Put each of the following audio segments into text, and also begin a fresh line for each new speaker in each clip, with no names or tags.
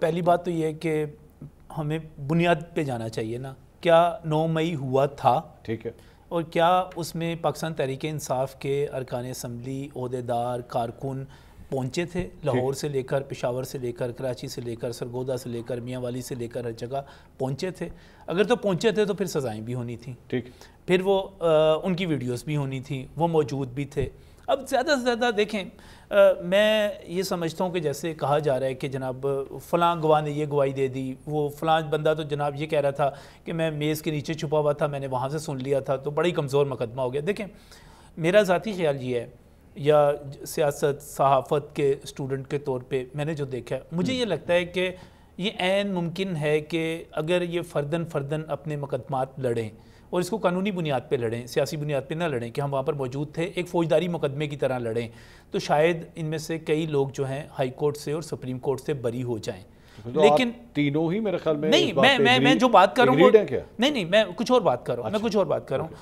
پہلی بات تو یہ ہے کہ ہمیں بنیاد پہ جانا چاہیے نا، کیا 9 مئی ہوا تھا،
ٹھیک ہے،
اور کیا اس میں پاکستان تحریک انصاف کے ارکان اسمبلی، عہدیدار، کارکن پہنچے تھے؟ لاہور سے لے کر، پشاور سے لے کر، کراچی سے لے کر، سرگودا سے لے کر، میاں والی سے لے کر ہر جگہ پہنچے تھے؟ اگر تو پہنچے تھے تو پھر سزائیں بھی ہونی تھیں،
ٹھیک،
پھر وہ ان کی ویڈیوز بھی ہونی تھیں، وہ موجود بھی تھے۔ اب زیادہ سے زیادہ دیکھیں، میں یہ سمجھتا ہوں کہ جیسے کہا جا رہا ہے کہ جناب فلاں گواہ نے یہ گواہی دے دی، وہ فلاں بندہ تو جناب یہ کہہ رہا تھا کہ میں میز کے نیچے چھپا ہوا تھا، میں نے وہاں سے سن لیا تھا، تو بڑا ہی کمزور مقدمہ ہو گیا۔ دیکھیں، میرا ذاتی خیال یہ ہے، یا سیاست صحافت کے اسٹوڈنٹ کے طور پہ میں نے جو دیکھا ہے، مجھے یہ لگتا ہے کہ یہ عین ممکن ہے کہ اگر یہ فرداً اپنے مقدمات لڑیں اور اس کو قانونی بنیاد پہ لڑیں، سیاسی بنیاد پہ نہ لڑیں کہ ہم وہاں پر موجود تھے، ایک فوجداری مقدمے کی طرح لڑیں، تو شاید ان میں سے کئی لوگ جو ہیں ہائی کورٹ سے اور سپریم کورٹ سے بری ہو جائیں۔ لیکن
تینوں ہی میرے خیال میں
نہیں، میں جو بات کر رہا ہوں نہیں، میں کچھ اور بات کر رہا ہوں،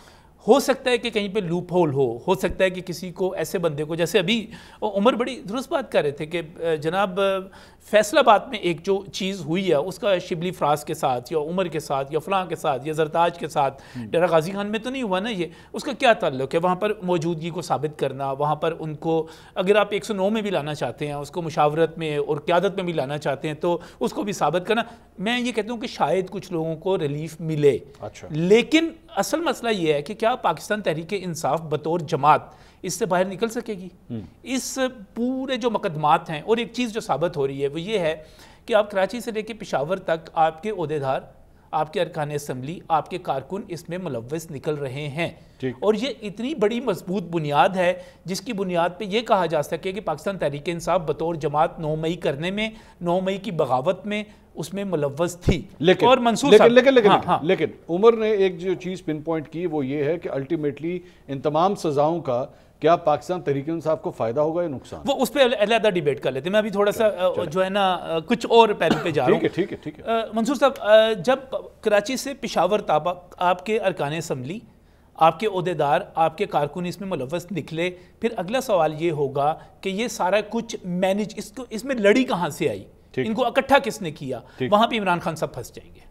ہو سکتا ہے کہ کہیں پہ لوپ ہول ہو سکتا ہے کہ کسی کو ایسے بندے کو، جیسے ابھی عمر بڑی درست بات کر رہے تھے کہ جناب فیصل آباد میں ایک جو چیز ہوئی ہے اس کا شبلی فراز کے ساتھ یا عمر کے ساتھ یا فلاں کے ساتھ یا زرتاج کے ساتھ، ڈیرہ غازی خان میں تو نہیں ہوا نا یہ، اس کا کیا تعلق ہے؟ وہاں پر موجودگی کو ثابت کرنا، وہاں پر ان کو اگر آپ 109 میں بھی لانا چاہتے ہیں، اس کو مشاورت میں اور قیادت میں بھی لانا چاہتے ہیں تو اس کو بھی ثابت کرنا۔ میں یہ کہتا ہوں کہ شاید کچھ لوگوں کو ریلیف ملے، لیکن اصل مسئلہ یہ ہے کہ کیا پاکستان تحریک انصاف بطور جماعت اس سے باہر نکل سکے گی؟ اس پورے جو مقدمات ہیں، اور ایک چیز جو ثابت ہو رہی ہے وہ یہ ہے کہ آپ کراچی سے لے کے پشاور تک آپ کے عہدیدار، آپ کے ارکان اسمبلی، آپ کے کارکن اس میں ملوث نکل رہے ہیں، اور یہ اتنی بڑی مضبوط بنیاد ہے جس کی بنیاد پہ یہ کہا جا سکے کہ پاکستان تحریک انصاف بطور جماعت 9 مئی کرنے میں، 9 مئی کی بغاوت میں اس میں ملوث تھی۔ اور منصور صاحب
لیکن عمر نے ایک جو چیز پن پوائنٹ کی وہ یہ ہے کہ الٹیمیٹلی ان تمام سزاؤں کا کیا پاکستان تحریک انصاف کو فائدہ ہوگا یا نقصان؟
وہ اس پہ علیحدہ ڈیبیٹ کر لیتے ہیں، میں ابھی تھوڑا سا جو ہے نا کچھ اور پہلو پہ جا رہا ہوں۔
ٹھیک ہے
منصور صاحب، جب کراچی سے پشاور تک آپ کے ارکان اسمبلی، آپ کے عہدیدار، آپ کے کارکن اس میں ملوث نکلے، پھر اگلا سوال یہ ہوگا کہ یہ سارا کچھ مینج، اس میں لڑی کہاں سے آئی؟ ان کو اکٹھا کس نے کیا؟ وہاں پہ عمران خان صاحب پھنس جائیں گے،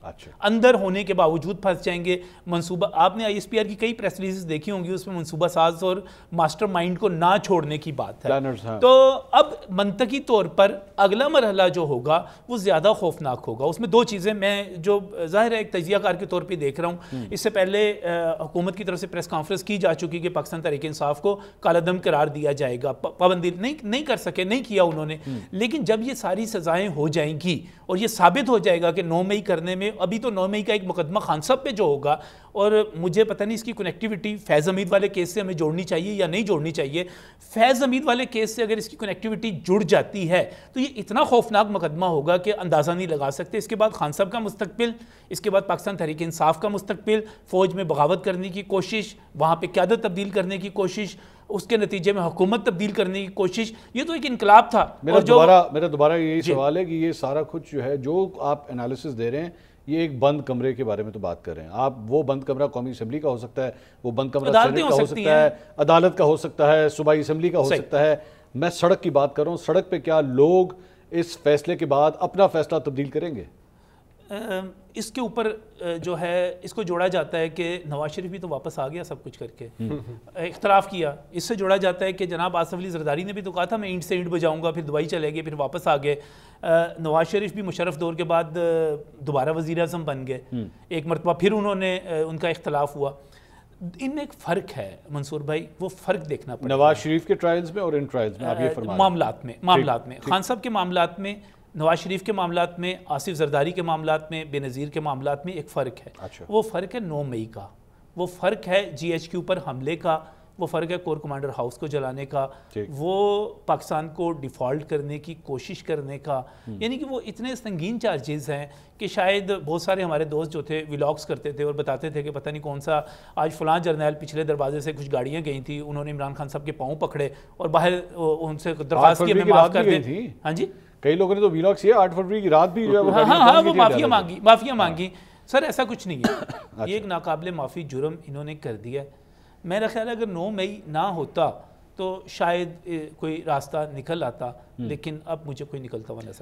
اندر ہونے کے باوجود پھنس جائیں گے۔ منصوبہ، آپ نے ISPR کی کئی پریس ریلیزز دیکھی ہوں گی، اس میں منصوبہ ساز اور ماسٹر مائنڈ کو نہ چھوڑنے کی بات ہے۔ تو اب منطقی طور پر اگلا مرحلہ جو ہوگا وہ زیادہ خوفناک ہوگا۔ اس میں دو چیزیں میں جو ظاہر ہے ایک تجزیہ کار کے طور پہ دیکھ رہا ہوں، اس سے پہلے حکومت کی طرف سے پریس کانفرنس کی جا چکی کہ پاکستان تحریک انصاف کو کالعدم قرار دیا جائے گا، پابندی نہیں کر سکے، نہیں کیا انہوں نے۔ لیکن جب یہ ساری سزائیں ہو جائیں گی اور یہ ثابت ہو جائے گا کہ 9 مئی کرنے میں، ابھی تو 9 مئی کا ایک مقدمہ خان صاحب پہ جو ہوگا، اور مجھے پتہ نہیں اس کی کنیکٹیوٹی فیض حمید والے کیس سے ہمیں جوڑنی چاہیے یا نہیں جوڑنی چاہیے۔ فیض حمید والے کیس سے اگر اس کی کنیکٹیوٹی جڑ جاتی ہے تو یہ اتنا خوفناک مقدمہ ہوگا کہ اندازہ نہیں لگا سکتے۔ اس کے بعد خان صاحب کا مستقبل، اس کے بعد پاکستان تحریک انصاف کا مستقبل، فوج میں بغاوت کرنے کی کوشش، وہاں پہ قیادت تبدیل کرنے کی کوشش، اس کے نتیجے میں حکومت تبدیل کرنے کی کوشش، یہ تو ایک انقلاب تھا۔
میرا دوبارہ یہی سوال ہے کہ یہ سارا کچھ جو ہے، جو آپ انالیسس دے رہے ہیں، یہ ایک بند کمرے کے بارے میں تو بات کر رہے ہیں آپ۔ وہ بند کمرہ قومی اسمبلی کا ہو سکتا ہے، وہ بند کمرہ سینٹ کا ہو سکتا ہے، عدالت کا ہو سکتا ہے، صوبائی اسمبلی کا ہو سکتا ہے۔ میں سڑک کی بات کر رہا ہوں، سڑک پہ کیا لوگ اس فیصلے کے بعد اپنا فیصلہ تبدیل کریں گے؟
اس کے اوپر جو ہے اس کو جوڑا جاتا ہے کہ نواز شریف بھی تو واپس آ گیا سب کچھ کر کے، اختلاف کیا۔ اس سے جوڑا جاتا ہے کہ جناب آصف علی زرداری نے بھی تو کہا تھا میں اینٹ سے اینٹ بجاؤں گا، پھر دبئی چلے گئے، پھر واپس آ گئے۔ نواز شریف بھی مشرف دور کے بعد دوبارہ وزیر اعظم بن گئے، ایک مرتبہ پھر انہوں نے ان کا اختلاف ہوا۔ ان میں ایک فرق ہے منصور بھائی، وہ فرق دیکھنا پڑتا ہے
نواز شریف کے ٹرائلز میں اور ان ٹرائلز میں، آپ یہ فرما رہے ہیں
معاملات میں خان صاحب کے معاملات میں، نواز شریف کے معاملات میں، آصف زرداری کے معاملات میں، بے نظیر کے معاملات میں ایک فرق ہے۔ وہ فرق ہے 9 مئی کا، وہ فرق ہے GHQ پر حملے کا، وہ فرق ہے کور کمانڈر ہاؤس کو جلانے کا، وہ پاکستان کو ڈیفالٹ کرنے کی کوشش کرنے کا۔ یعنی کہ وہ اتنے سنگین چارجز ہیں کہ شاید بہت سارے ہمارے دوست جو تھے ولاگز کرتے تھے اور بتاتے تھے کہ پتہ نہیں کون سا آج فلاں جرنیل پچھلے دروازے سے کچھ گاڑیاں گئی تھیں، انہوں نے عمران خان صاحب کے پاؤں پکڑے اور باہر ان سے درخواست کی میں معاف کر دیں۔ ہاں جی،
کئی لوگوں نے تو ویلاگ کیا 8 فروری کی رات بھی جو ہے
وہ معافیاں مانگی۔ سر ایسا کچھ نہیں ہے، یہ ایک ناقابل معافی جرم انہوں نے کر دیا ہے۔ میرا خیال ہے اگر 9 مئی نہ ہوتا تو شاید کوئی راستہ نکل آتا، لیکن اب مجھے کوئی نکلتا ہوا نظر